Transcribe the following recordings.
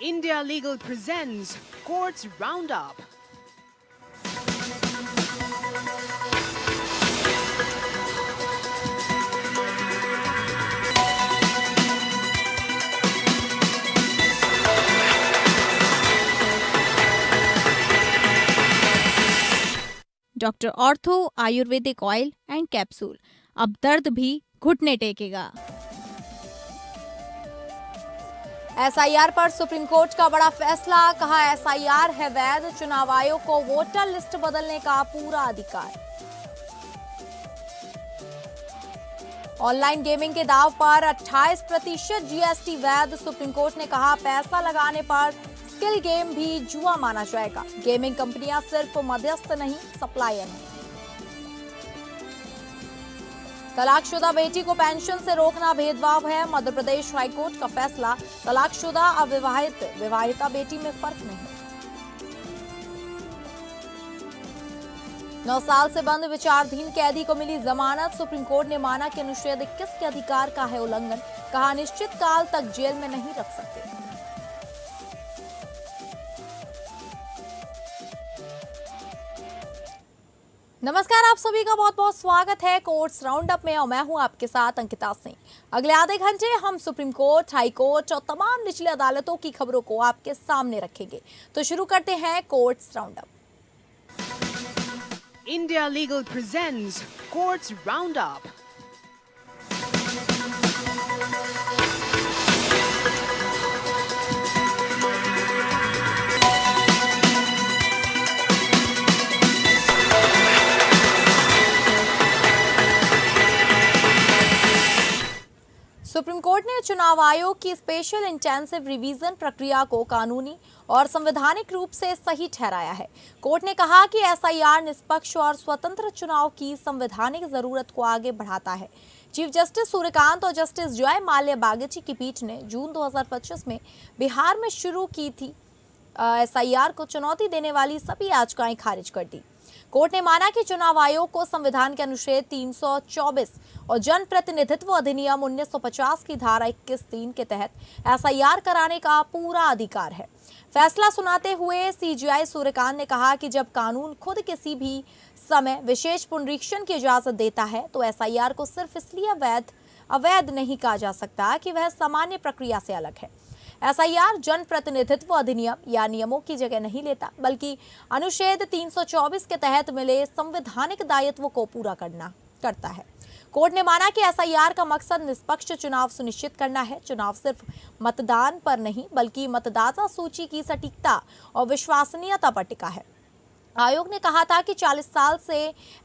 India Legal presents Courts Roundup. Doctor ortho Ayurvedic oil and capsule, अब दर्द भी घुटने टेकेगा। एसआईआर पर सुप्रीम कोर्ट का बड़ा फैसला, कहा एसआईआर है वैध, चुनाव आयोग को वोटर लिस्ट बदलने का पूरा अधिकार। ऑनलाइन गेमिंग के दाव पर 28% जीएसटी वैध, सुप्रीम कोर्ट ने कहा पैसा लगाने पर स्किल गेम भी जुआ माना जाएगा। गेमिंग कंपनियां सिर्फ मध्यस्थ नहीं, सप्लायर हैं। तलाकशुदा बेटी को पेंशन से रोकना भेदभाव है, मध्य प्रदेश हाईकोर्ट का फैसला, तलाकशुदा विवाहिता बेटी में फर्क नहीं। 9 साल से बंद विचाराधीन कैदी को मिली जमानत, सुप्रीम कोर्ट ने माना कि अनुच्छेद 21 के अधिकार का है उल्लंघन, कहा निश्चित काल तक जेल में नहीं रख सकते। नमस्कार, आप सभी का बहुत बहुत स्वागत है कोर्ट्स राउंडअप में और मैं हूं आपके साथ अंकिता सिंह। अगले आधे घंटे हम सुप्रीम कोर्ट, हाई कोर्ट और तमाम निचली अदालतों की खबरों को आपके सामने रखेंगे। तो शुरू करते हैं courts roundup. India Legal presents Courts Roundup. Supreme court ने चुनाव आयोग की स्पेशल इंटेंसिव रिवीजन प्रक्रिया को कानूनी और संवैधानिक रूप से सही ठहराया है। कोर्ट ने कहा कि एसआईआर निष्पक्ष और स्वतंत्र चुनाव की संवैधानिक जरूरत को आगे बढ़ाता है। चीफ जस्टिस सूर्यकांत और जस्टिस जय माल्या बागची की पीठ ने जून 2025 में बिहार में शुरू की थी एसआईआर को चुनौती देने वाली सभी याचिकाएं खारिज कर दी। कोर्ट ने माना कि चुनाव आयोग को संविधान के अनुच्छेद 324 और जन प्रतिनिधित्व अधिनियम 1950 की धारा 21(3) के तहत एसआईआर कराने का पूरा अधिकार है। फैसला सुनाते हुए सीजेआई सूर्यकांत ने कहा कि जब कानून खुद किसी भी समय विशेष पुनरीक्षण की इजाजत देता है तो एसआईआर को सिर्फ इसलिए अवैध नहीं कहा जा सकता कि वह सामान्य प्रक्रिया से अलग है। एसआईआर जन प्रतिनिधित्व अधिनियम या नियमों की जगह नहीं लेता, बल्कि अनुच्छेद 324 के तहत मिले संवैधानिक दायित्व को पूरा करता है। कोर्ट ने माना कि एसआईआर का मकसद निष्पक्ष चुनाव सुनिश्चित करना है। चुनाव सिर्फ मतदान पर नहीं, बल्कि मतदाता सूची की सटीकता और विश्वसनीयता पर टिका है। आयोग ने कहा था कि 40 साल से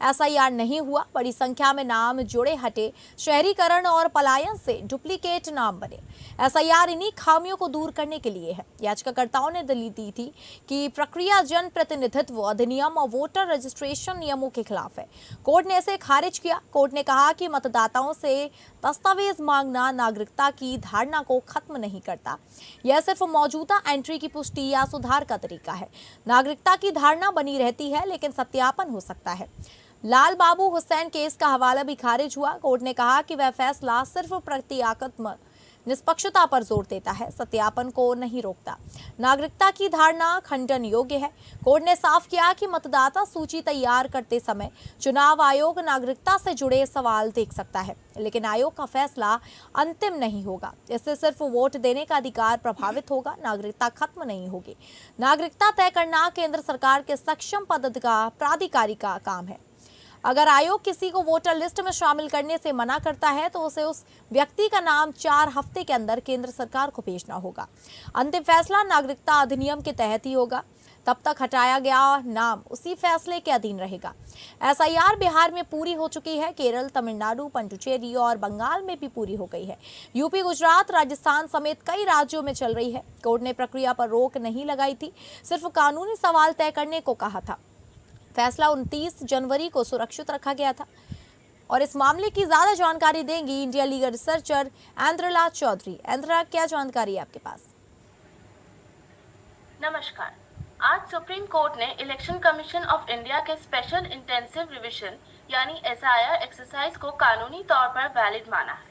एसआईआर नहीं हुआ, बड़ी संख्या में नाम जुड़े हटे, शहरीकरण और पलायन से डुप्लीकेट नाम बने। एसआईआर इन्हीं खामियों को दूर करने के लिए है। याचिकाकर्ताओं ने दलील दी थी कि प्रक्रिया जन प्रतिनिधित्व अधिनियम और वोटर रजिस्ट्रेशन नियमों के खिलाफ है। कोर्ट ने इसे खारिज किया। कोर्ट ने कहा कि मतदाताओं से दस्तावेज मांगना नागरिकता की धारणा को खत्म नहीं करता, यह सिर्फ मौजूदा एंट्री की पुष्टि या सुधार का तरीका है। नागरिकता की धारणा बनी रहती है, लेकिन सत्यापन हो सकता है। लाल बाबू हुसैन केस का हवाला भी खारिज हुआ। कोर्ट ने कहा कि वह फैसला सिर्फ प्रत्यात्मक निष्पक्षता पर जोर देता है, सत्यापन को नहीं रोकता। नागरिकता की धारणा खंडन योग्य है। कोर्ट ने साफ किया कि मतदाता सूची तैयार करते समय चुनाव आयोग नागरिकता से जुड़े सवाल देख सकता है, लेकिन आयोग का फैसला अंतिम नहीं होगा। इससे सिर्फ वोट देने का अधिकार प्रभावित होगा, नागरिकता खत्म नहीं होगी। नागरिकता तय करना केंद्र सरकार के सक्षम प्राधिकारी का काम है। अगर आयोग किसी को वोटर लिस्ट में शामिल करने से मना करता है तो उसे उस व्यक्ति का नाम 4 हफ्ते के अंदर केंद्र सरकार को भेजना होगा। अंतिम फैसला नागरिकता अधिनियम के तहत ही होगा। तब तक हटाया गया नाम उसी फैसले के अधीन रहेगा। एसआईआर बिहार में पूरी हो चुकी है। केरल, तमिलनाडु, पुडुचेरी और बंगाल में भी पूरी हो गई है। यूपी, गुजरात, राजस्थान समेत कई राज्यों में चल रही है। कोर्ट ने प्रक्रिया पर रोक नहीं लगाई थी, सिर्फ कानूनी सवाल तय करने को कहा था। फैसला 29 जनवरी को सुरक्षित रखा गया था। और इस मामले की ज्यादा जानकारी देंगी इंडिया लीगल रिसर्चर एंद्रला चौधरी। एंद्रा, क्या जानकारी है आपके पास? नमस्कार। आज सुप्रीम कोर्ट ने इलेक्शन कमीशन ऑफ इंडिया के स्पेशल इंटेंसिव रिवीजन यानी एसआईआर एक्सरसाइज को कानूनी तौर पर वैलिड माना है।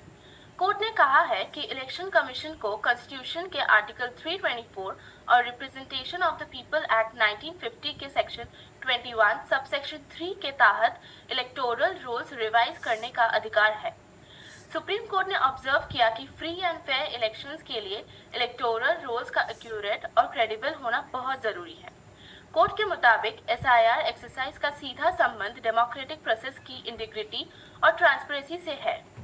कोर्ट ने कहा है कि इलेक्शन कमीशन को कॉन्स्टिट्यूशन के आर्टिकल 324 और representation of the people act 1950 के सेक्शन 21 सब सेक्शन 3 के तहत इलेक्टोरल रोल्स रिवाइज करने का अधिकार है। सुप्रीम कोर्ट ने ऑब्जर्व किया कि फ्री एंड फेयर इलेक्शंस के लिए इलेक्टोरल रोल्स का एक्यूरेट और क्रेडिबल होना बहुत जरूरी है। कोर्ट के मुताबिक एसआईआर एक्सरसाइज का सीधा संबंध डेमोक्रेटिक प्रोसेस की इंटीग्रिटी और ट्रांसपेरेंसी से है।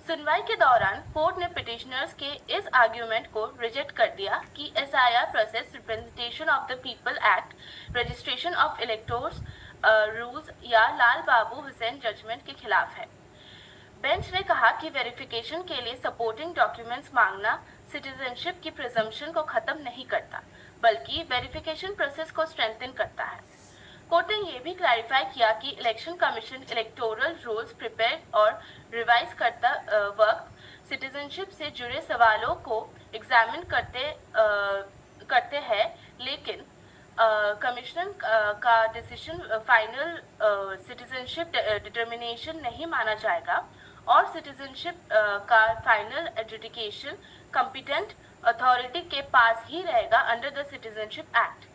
सुनवाई के दौरान कोर्ट ने पिटिशनर्स के इस आर्ग्यूमेंट को रिजेक्ट कर दिया कि SIR process representation of the people act, registration of electors rules या लाल बाबू हुसैन जजमेंट के खिलाफ है। बेंच ने कहा कि वेरिफिकेशन के लिए सपोर्टिंग डॉक्यूमेंट्स मांगना सिटीजनशिप की प्रिजम्पशन को खत्म नहीं करता, बल्कि वेरिफिकेशन प्रोसेस को स्ट्रेंथन करता है। कोर्ट ने यह भी क्लैरिफाई किया कि election commission electoral rolls prepare और रिवाइज करता वक्त सिटीजनशिप से जुड़े सवालों को एग्जामिन करते हैं, लेकिन कमीशन का डिसीजन फाइनल सिटीजनशिप डिटर्मिनेशन नहीं माना जाएगा और सिटीजनशिप का फाइनल एडजुडिकेशन कॉम्पिटेंट अथॉरिटी के पास ही रहेगा under the citizenship act.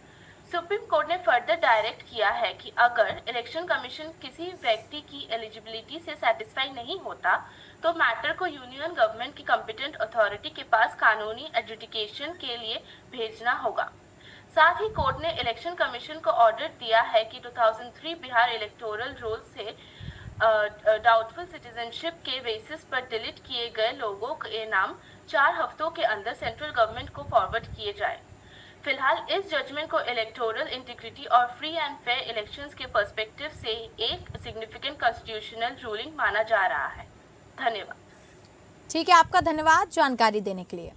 Supreme court ने फर्दर डायरेक्ट किया है कि अगर इलेक्शन कमीशन किसी व्यक्ति की एलिजिबिलिटी से सेटिस्फाई नहीं होता तो मैटर को यूनियन गवर्नमेंट की कॉम्पिटेंट अथॉरिटी के पास कानूनी एडजुडिकेशन के लिए भेजना होगा। साथ ही कोर्ट ने इलेक्शन कमीशन को ऑर्डर दिया है कि 2003 बिहार इलेक्टोरल रोल से डाउटफुल सिटीजनशिप के बेसिस पर डिलीट किए गए लोगों के नाम 4 हफ्तों के अंदर सेंट्रल गवर्नमेंट को फॉरवर्ड किए जाए। फिलहाल इस जजमेंट को इलेक्टोरल इंटीग्रिटी और फ्री एंड फेयर इलेक्शंस के पर्सपेक्टिव से एक सिग्निफिकेंट कॉन्स्टिट्यूशनल रूलिंग माना जा रहा है। धन्यवाद। ठीक है, आपका धन्यवाद जानकारी देने के लिए।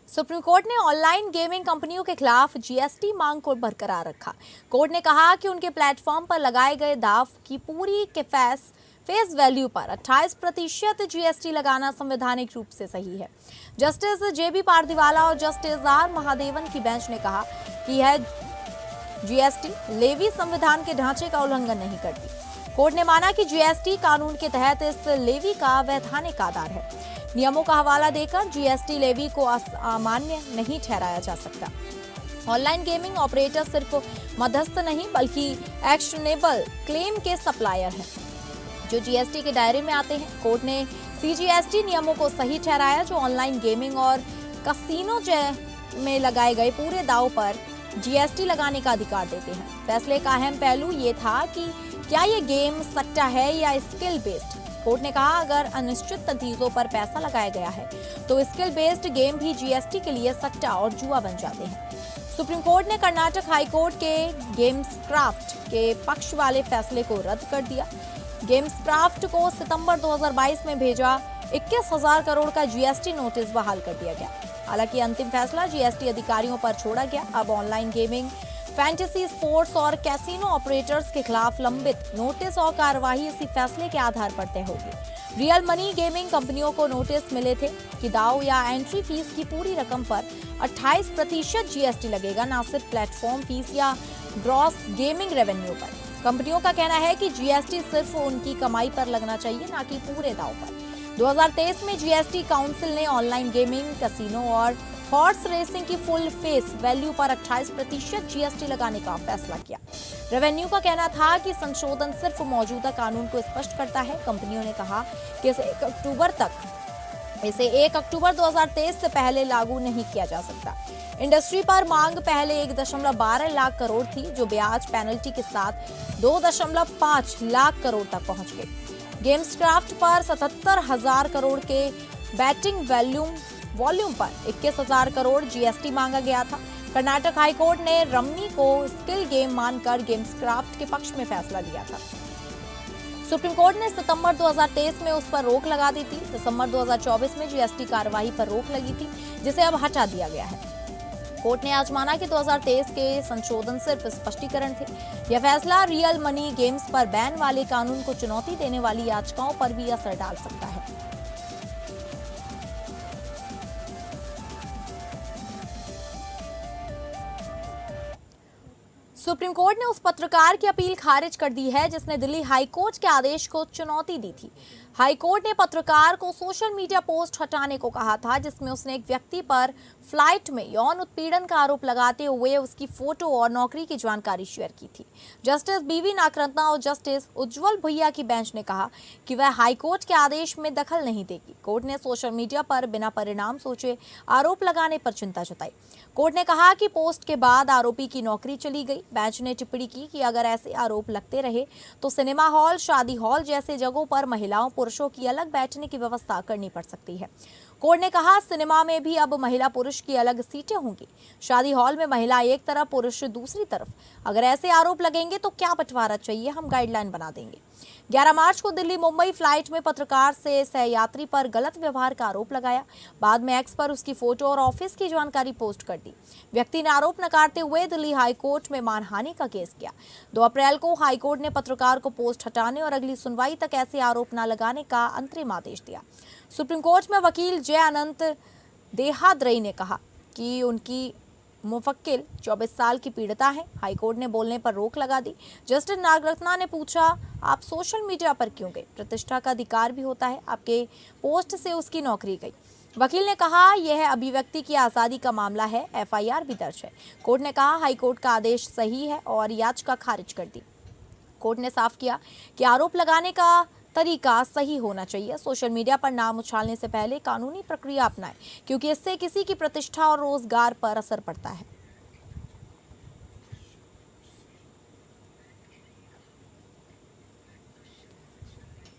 सुप्रीम कोर्ट ने ऑनलाइन गेमिंग कंपनियों के खिलाफ जीएसटी मांग को बरकरार रखा। कोर्ट ने कहा कि उनके प्लेटफॉर्म पर लगाए गए दाव की पूरी के फेस वैल्यू पर 28% जीएसटी लगाना संवैधानिक रूप से सही है। जस्टिस जेबी पारदीवाला और जस्टिस आर महादेवन की बेंच ने कहा कि यह जीएसटी लेवी संविधान के ढांचे का उल्लंघन नहीं करती। कोर्ट ने माना कि जीएसटी कानून के तहत इस लेवी का वैधानिक आधार है। नियमों का हवाला देकर जीएसटी लेवी को अमान्य नहीं ठहराया जा सकता। ऑनलाइन गेमिंग ऑपरेटर सिर्फ मध्यस्थ नहीं बल्कि एक्शनेबल क्लेम के सप्लायर हैं जो जीएसटी के दायरे में आते हैं। कोर्ट ने सीजीएसटी नियमों को सही ठहराया जो ऑनलाइन गेमिंग और कसिनो में लगाए गए पूरे दाव पर जीएसटी लगाने का अधिकार देते हैं। फैसले का अहम पहलू ये था कि क्या ये गेम सट्टा है या स्किल बेस्ड। कोर्ट ने कहा अगर अनिश्चित नतीजों पर पैसा लगाया गया है तो स्किल बेस्ड गेम भी जीएसटी के लिए सट्टा और जुआ बन जाते हैं। सुप्रीम कोर्ट ने कर्नाटक हाई कोर्ट के गेम्सक्राफ्ट के पक्ष वाले फैसले को रद्द कर दिया। गेम्सक्राफ्ट को सितंबर 2022 में भेजा 21,000 करोड़ का जीएसटी नोटिस बहाल कर दिया गया। हालांकि अंतिम फैसला जीएसटी अधिकारियों पर छोड़ा गया। अब ऑनलाइन गेमिंग, फैंटेसी स्पोर्ट्स और कैसीनो ऑपरेटर्स के खिलाफ लंबित नोटिस और कार्यवाही इसी फैसले के आधार पर तय होगी। रियल मनी गेमिंग कंपनियों को नोटिस मिले थे कि दाव या एंट्री फीस की पूरी रकम पर 28% जीएसटी लगेगा, न सिर्फ प्लेटफॉर्म फीस या ग्रॉस गेमिंग रेवेन्यू पर। कंपनियों का कहना है कि जीएसटी सिर्फ उनकी कमाई पर लगना चाहिए, न कि पूरे दाव पर। 2023 में जीएसटी काउंसिल ने ऑनलाइन गेमिंग, कैसीनो और हॉर्स रेसिंग की फुल फेस वैल्यू पर 28% जीएसटी लगाने का फैसला किया। रेवेन्यू का कहना था कि संशोधन सिर्फ मौजूदा कानून को स्पष्ट करता है। कंपनियों ने कहा कि इसे 1 अक्टूबर 2023 से पहले लागू नहीं किया जा सकता। इंडस्ट्री पर मांग पहले 1.12 लाख करोड़ थी जो ब्याज पेनल्टी के साथ 2.5 लाख करोड़ तक पहुंच गई। गेम्सक्राफ्ट पर 77,000 करोड़ के बैटिंग वॉल्यूम पर 21,000 करोड़ जीएसटी मांगा गया था। कर्नाटक हाई कोर्ट ने रम्मी को स्किल गेम मानकर गेम्सक्राफ्ट के पक्ष में फैसला दिया था। सुप्रीम कोर्ट ने सितंबर 2023 में उस पर रोक लगा दी थी। दिसंबर 2024 में जीएसटी कार्रवाई पर रोक लगी थी जिसे अब हटा दिया गया है। कोर्ट ने आज माना कि 2023 के संशोधन सिर्फ स्पष्टीकरण थे। यह फैसला रियल मनी गेम्स पर बैन वाले कानून को चुनौती देने वाली याचिकाओं पर भी असर डाल सकता है। सुप्रीम कोर्ट ने उस पत्रकार की अपील खारिज कर दी है जिसने दिल्ली हाई कोर्ट के आदेश को चुनौती दी थी। हाईकोर्ट ने पत्रकार को सोशल मीडिया पोस्ट हटाने को कहा था जिसमें उसने एक व्यक्ति पर फ्लाइट में यौन उत्पीड़न का आरोप लगाते हुए उसकी फोटो और नौकरी की जानकारी शेयर की थी। जस्टिस बीवी नागरत्ना और जस्टिस उज्जवल भुइया की बेंच ने कहा कि वह हाईकोर्ट के आदेश में दखल नहीं देगी। कोर्ट ने सोशल मीडिया पर बिना परिणाम सोचे आरोप लगाने पर चिंता जताई। कोर्ट ने कहा कि पोस्ट के बाद आरोपी की नौकरी चली गई। बेंच ने टिप्पणी की कि अगर ऐसे आरोप लगते रहे तो सिनेमा हॉल, शादी हॉल जैसे जगहों पर महिलाओं पुरुषों की अलग बैठने की व्यवस्था करनी पड़ सकती है। कोर्ट ने कहा सिनेमा में भी अब महिला पुरुष की अलग सीटें होंगी। शादी हॉल में महिला एक तरफ, पुरुष दूसरी तरफ। अगर ऐसे आरोप लगेंगे तो क्या बंटवारा चाहिए, हम गाइडलाइन बना देंगे। 11 मार्च को दिल्ली मुंबई फ्लाइट में पत्रकार से सहयात्री पर गलत व्यवहार का आरोप लगाया। बाद में एक्स पर उसकी फोटो और ऑफिस की जानकारी पोस्ट कर दी। व्यक्ति ने आरोप नकारते हुए दिल्ली हाईकोर्ट में मानहानि का केस किया। 2 अप्रैल को हाईकोर्ट ने पत्रकार को पोस्ट हटाने और अगली सुनवाई तक ऐसे आरोप न लगाने का अंतरिम आदेश दिया। सुप्रीम कोर्ट में वकील जय अनंत देहाद्रई ने कहा कि उनकी मुवक्किल 24 साल की पीड़िता है। हाईकोर्ट ने बोलने पर रोक लगा दी। जस्टिस नागरत्ना ने पूछा, आप सोशल मीडिया पर क्यों गए? प्रतिष्ठा का अधिकार भी होता है, आपके पोस्ट से उसकी नौकरी गई। वकील ने कहा यह अभिव्यक्ति की आज़ादी का मामला है, एफआईआर भी दर्ज है। कोर्ट ने कहा हाईकोर्ट का आदेश सही है और याचिका खारिज कर दी। कोर्ट ने साफ किया कि आरोप लगाने का तरीका सही होना चाहिए। सोशल मीडिया पर नाम उछालने से पहले कानूनी प्रक्रिया अपनाएं, क्योंकि इससे किसी की प्रतिष्ठा और रोजगार पर असर पड़ता है।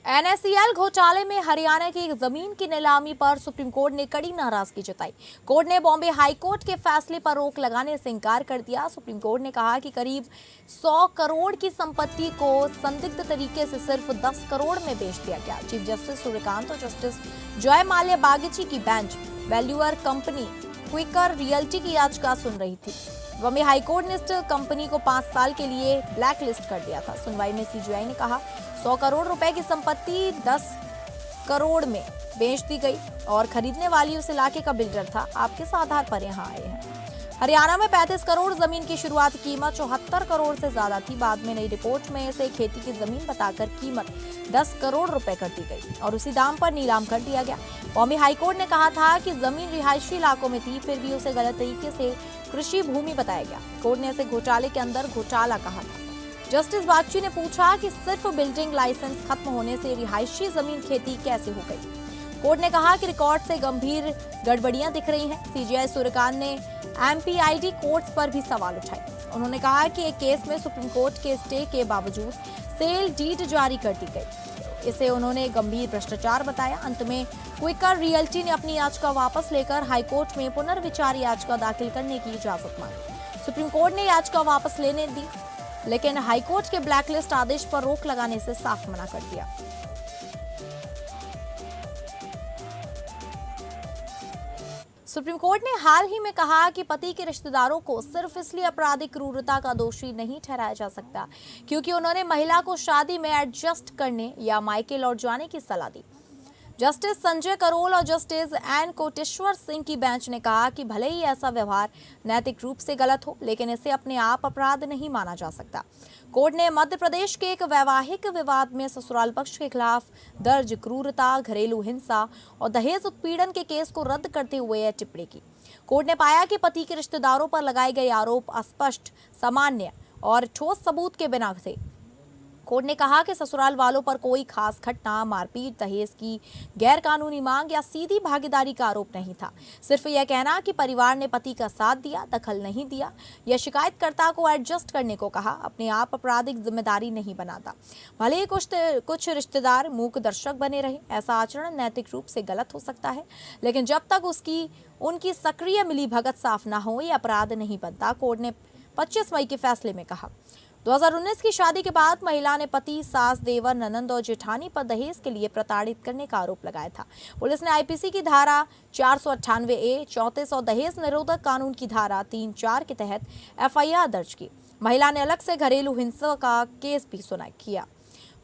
एनएसईएल घोटाले में हरियाणा की एक जमीन की नीलामी पर सुप्रीम कोर्ट ने कड़ी नाराजगी जताई। कोर्ट ने बॉम्बे हाई कोर्ट के फैसले पर रोक लगाने से इनकार कर दिया। सुप्रीम कोर्ट ने कहा कि करीब 100 करोड़ की संपत्ति को संदिग्ध तरीके से सिर्फ 10 करोड़ में बेच दिया गया। चीफ जस्टिस सूर्यकांत और जस्टिस जय माल्या बागची की bench valuer company Quikr realty की याचिका सुन रही थी। बॉम्बे हाईकोर्ट ने इस कंपनी को 5 साल के लिए ब्लैक लिस्ट कर दिया था। सुनवाई में सीजीआई ने कहा 100 करोड़ रुपए की संपत्ति 10 करोड़ में बेच दी गई और खरीदने वाली उस इलाके का बिल्डर था। आप किस आधार पर यहाँ आए हैं? हरियाणा में 35 करोड़ जमीन की शुरुआती कीमत 74 करोड़ से ज्यादा थी। बाद में नई रिपोर्ट में इसे खेती की जमीन बताकर कीमत 10 करोड़ रुपए कर दी गई और उसी दाम पर नीलाम कर दिया गया। बॉम्बे हाईकोर्ट ने कहा था कि जमीन रिहायशी इलाकों में थी, फिर भी उसे गलत तरीके से कृषि भूमि बताया गया। कोर्ट ने इसे घोटाले के अंदर घोटाला कहा था। जस्टिस बागची ने पूछा कि सिर्फ बिल्डिंग लाइसेंस खत्म होने से रिहायशी जमीन खेती कैसे हो गई? कोर्ट ने कहा कि रिकॉर्ड से गंभीर गड़बड़ियां दिख रही हैं। सीजीआई सूर्यकांत ने एमपीआईडी कोर्ट्स पर भी सवाल उठाए। उन्होंने कहा कि एक केस में सुप्रीम कोर्ट के स्टे के बावजूद सेल डीड जारी कर दी गई। इसे उन्होंने गंभीर भ्रष्टाचार बताया। अंत में क्विकर रियल्टी ने अपनी याचिका वापस लेकर हाईकोर्ट में पुनर्विचार याचिका दाखिल करने की इजाजत मांगी। सुप्रीम कोर्ट ने याचिका वापस लेने दी, लेकिन हाईकोर्ट के ब्लैकलिस्ट आदेश पर रोक लगाने से साफ मना कर दिया। सुप्रीम कोर्ट ने हाल ही में कहा कि पति के रिश्तेदारों को सिर्फ इसलिए आपराधिक क्रूरता का दोषी नहीं ठहराया जा सकता क्योंकि उन्होंने महिला को शादी में एडजस्ट करने या मायके लौट जाने की सलाह दी। जस्टिस संजय करोल और जस्टिस एन कोटेश्वर सिंह की बेंच ने कहा कि भले ही ऐसा व्यवहार नैतिक रूप से गलत हो, लेकिन इसे अपने आप अपराध नहीं माना जा सकता। कोर्ट ने मध्य प्रदेश के एक वैवाहिक विवाद में ससुराल पक्ष के खिलाफ दर्ज क्रूरता, घरेलू हिंसा और दहेज उत्पीड़न के केस को रद्द करते हुए यह टिप्पणी की। कोर्ट ने पाया कि पति के रिश्तेदारों पर लगाए गए आरोप अस्पष्ट, सामान्य और ठोस सबूत के बिना थे। कोर्ट ने कहा कि ससुराल वालों पर कोई खास घटना, मारपीट, दहेज की गैर कानूनी मांग या सीधी भागीदारी का आरोप नहीं था। सिर्फ यह कहना कि परिवार ने पति का साथ दिया, दखल नहीं दिया या शिकायतकर्ता को एडजस्ट करने को कहा, अपने आप आपराधिक जिम्मेदारी नहीं बनाता। भले ही कुछ रिश्तेदार मूक दर्शक बने रहे, ऐसा आचरण नैतिक रूप से गलत हो सकता है, लेकिन जब तक उनकी सक्रिय मिलीभगत साफ ना हो, यह अपराध नहीं बनता। कोर्ट ने 25 मई के फैसले में कहा 2019 की शादी के बाद महिला ने पति, सास, देवर, ननंद और जेठानी पर दहेज के लिए प्रताड़ित करने का आरोप लगाया था। पुलिस ने आईपीसी की धारा 498A, 34 और दहेज निरोधक कानून की धारा 3-4 के तहत एफआईआर दर्ज की। महिला ने अलग से घरेलू हिंसा का केस भी किया।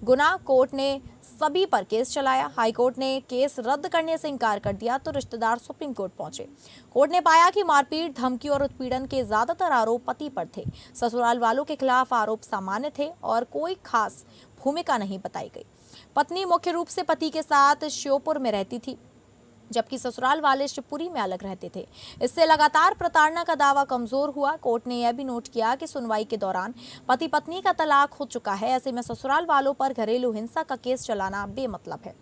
गुना कोर्ट ने सभी पर केस चलाया। हाईकोर्ट ने केस रद्द करने से इनकार कर दिया तो रिश्तेदार सुप्रीम कोर्ट पहुंचे। कोर्ट ने पाया कि मारपीट, धमकी और उत्पीड़न के ज्यादातर आरोप पति पर थे। ससुराल वालों के खिलाफ आरोप सामान्य थे और कोई खास भूमिका नहीं बताई गई। पत्नी मुख्य रूप से पति के साथ श्योपुर में रहती थी, जबकि ससुराल वाले शिवपुरी में अलग रहते थे। इससे लगातार प्रताड़ना का दावा कमजोर हुआ। कोर्ट ने यह भी नोट किया कि सुनवाई के दौरान पति पत्नी का तलाक हो चुका है, ऐसे में ससुराल वालों पर घरेलू हिंसा का केस चलाना बेमतलब है।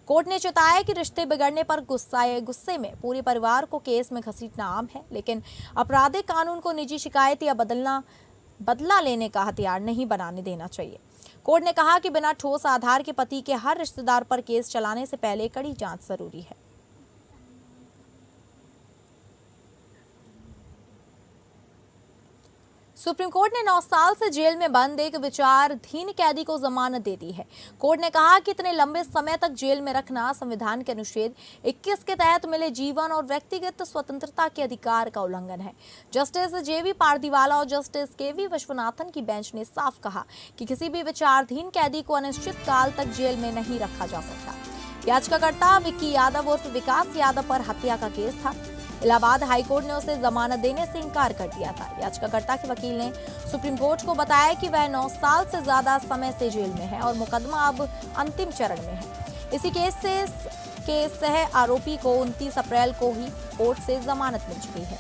कोर्ट ने चेताया कि रिश्ते बिगड़ने पर गुस्से में पूरे परिवार को केस में घसीटना आम है, लेकिन आपराधिक कानून को निजी शिकायत या बदला लेने का हथियार नहीं बनाने देना चाहिए। कोर्ट ने कहा कि बिना ठोस आधार के पति के हर रिश्तेदार पर केस चलाने से पहले कड़ी जांच जरूरी है। सुप्रीम कोर्ट ने 9 साल से जेल में बंद एक विचाराधीन कैदी को जमानत दे दी है। कोर्ट ने कहा कि इतने लंबे समय तक जेल में रखना संविधान के अनुच्छेद 21 के तहत मिले जीवन और व्यक्तिगत स्वतंत्रता के अधिकार का उल्लंघन है। जस्टिस जेवी पारदीवाला और जस्टिस केवी विश्वनाथन की बेंच ने साफ कहा कि किसी भी विचाराधीन कैदी को अनिश्चित काल तक जेल में नहीं रखा जा सकता। याचिकाकर्ता विक्की यादव उर्फ विकास यादव पर हत्या का केस था। इलाहाबाद हाईकोर्ट ने उसे जमानत देने से इनकार कर दिया था। याचिकाकर्ता के वकील ने सुप्रीम कोर्ट को बताया कि वह 9 साल से ज्यादा समय से जेल में है और मुकदमा अब अंतिम चरण में है। इसी केस के सह आरोपी को 29 अप्रैल को ही कोर्ट से जमानत मिल चुकी है।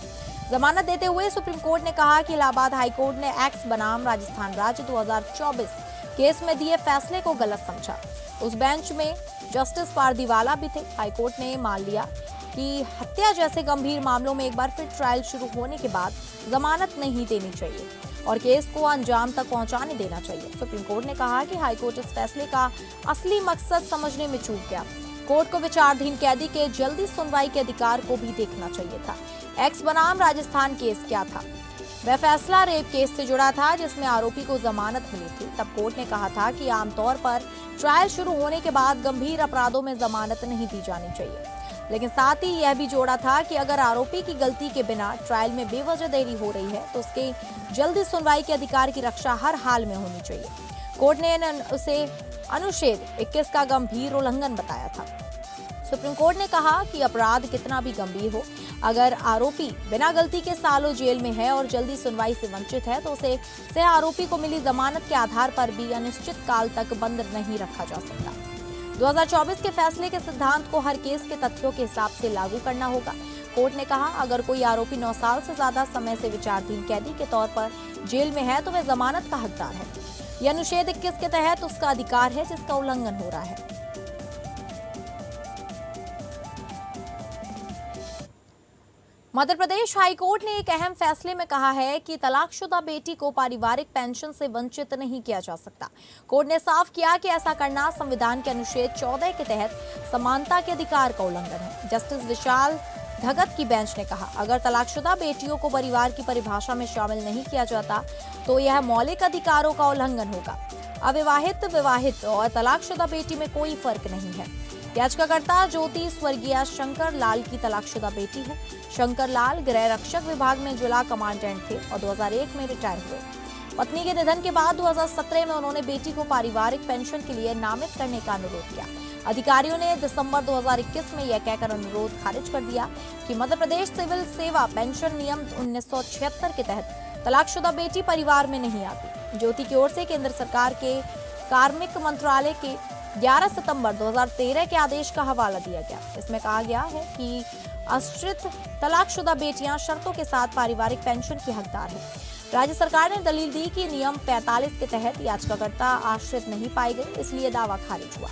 जमानत देते हुए सुप्रीम कोर्ट ने कहा कि इलाहाबाद हाईकोर्ट ने एक्स बनाम राजस्थान राज्य 2024 केस में दिए फैसले को गलत समझा। उस बेंच में जस्टिस पारदीवाला भी थे। हाईकोर्ट ने मान लिया कि हत्या जैसे गंभीर मामलों में एक बार फिर ट्रायल शुरू होने के बाद जमानत नहीं देनी चाहिए और केस को अंजाम तक पहुंचाने देना चाहिए। सुप्रीम कोर्ट ने कहा कि हाईकोर्ट इस फैसले का असली मकसद समझने में चूक गया। कोर्ट को विचाराधीन कैदी के जल्दी सुनवाई के अधिकार को भी देखना चाहिए था। एक्स बनाम राजस्थान केस क्या था? वह फैसला रेप केस से जुड़ा था जिसमें आरोपी को जमानत मिली थी। तब कोर्ट ने कहा था कि आमतौर पर ट्रायल शुरू होने के बाद गंभीर अपराधों में जमानत नहीं दी जानी चाहिए, लेकिन साथ ही यह भी जोड़ा था कि अगर आरोपी की गलती के बिना ट्रायल में बेवजह देरी हो रही है तो उसके जल्दी सुनवाई के अधिकार की रक्षा हर हाल में होनी चाहिए। कोर्ट ने उसे अनुच्छेद 21 का गंभीर उल्लंघन बताया था। सुप्रीम कोर्ट ने कहा कि अपराध कितना भी गंभीर हो, अगर आरोपी बिना गलती के सालों जेल में है और जल्दी सुनवाई से वंचित है तो उसे सह आरोपी को मिली जमानत के आधार पर भी अनिश्चित काल तक बंद नहीं रखा जा सकता। 2024 के फैसले के सिद्धांत को हर केस के तथ्यों के हिसाब से लागू करना होगा। कोर्ट ने कहा अगर कोई आरोपी 9 साल से ज्यादा समय से विचाराधीन कैदी के तौर पर जेल में है तो वह जमानत का हकदार है। यह अनुच्छेद 21 के तहत उसका अधिकार है जिसका उल्लंघन हो रहा है। मध्य प्रदेश हाईकोर्ट ने एक अहम फैसले में कहा है कि तलाकशुदा बेटी को पारिवारिक पेंशन से वंचित नहीं किया जा सकता। कोर्ट ने साफ किया कि ऐसा करना संविधान के अनुच्छेद 14 के तहत समानता के अधिकार का उल्लंघन है। जस्टिस विशाल धगत की बेंच ने कहा अगर तलाकशुदा बेटियों को परिवार की परिभाषा में शामिल नहीं किया जाता तो यह मौलिक अधिकारों का उल्लंघन होगा। अविवाहित, विवाहित और तलाकशुदा बेटी में कोई फर्क नहीं है। याचिकाकर्ता ज्योति स्वर्गीय शंकर लाल की तलाकशुदा बेटी है। शंकर लाल गृह रक्षक विभाग में जिला कमांडेंट थे और 2001 में रिटायर हुए। पत्नी के निधन के बाद 2017 में उन्होंने बेटी को पारिवारिक पेंशन के लिए नामित करने का अनुरोध किया। अधिकारियों ने दिसंबर 2021 में यह कहकर अनुरोध खारिज कर दिया कि मध्य प्रदेश सिविल सेवा पेंशन नियम 1976 के तहत तलाकशुदा बेटी परिवार में नहीं आती। ज्योति की ओर से केंद्र सरकार के कार्मिक मंत्रालय के 11 सितंबर 2013 के आदेश का हवाला दिया गया। इसमें कहा गया है कि आश्रित तलाकशुदा बेटियां शर्तों के साथ पारिवारिक पेंशन की हकदार है। राज्य सरकार ने दलील दी कि नियम 45 के तहत याचिकाकर्ता आश्रित नहीं पाई गई, इसलिए दावा खारिज हुआ।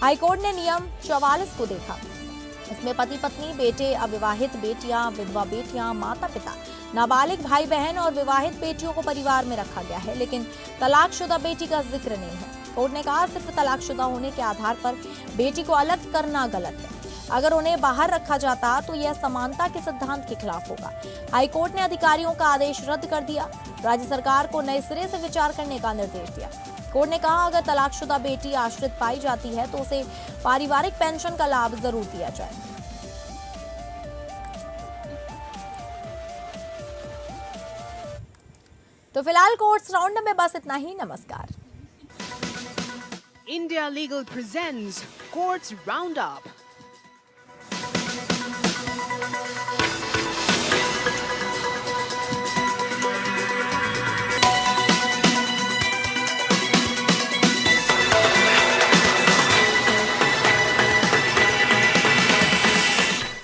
हाईकोर्ट ने नियम 44 को देखा। इसमें पति पत्नी, बेटे, अविवाहित बेटियां, विधवा बेटियां, माता पिता, नाबालिग भाई बहन और विवाहित बेटियों को परिवार में रखा गया है, लेकिन तलाकशुदा बेटी का जिक्र नहीं है। कोर्ट ने कहा सिर्फ तलाकशुदा होने के आधार पर बेटी को अलग करना गलत है। अगर उन्हें बाहर रखा जाता तो यह समानता के सिद्धांत के खिलाफ होगा। हाईकोर्ट ने अधिकारियों का आदेश रद्द कर दिया। राज्य सरकार को नए सिरे से विचार करने का निर्देश दिया। कोर्ट ने कहा अगर तलाकशुदा बेटी आश्रित पाई जाती है तो उसे पारिवारिक पेंशन का लाभ जरूर दिया जाए। तो फिलहाल कोर्ट्स राउंड में बस इतना ही। नमस्कार। India Legal presents Courts Roundup.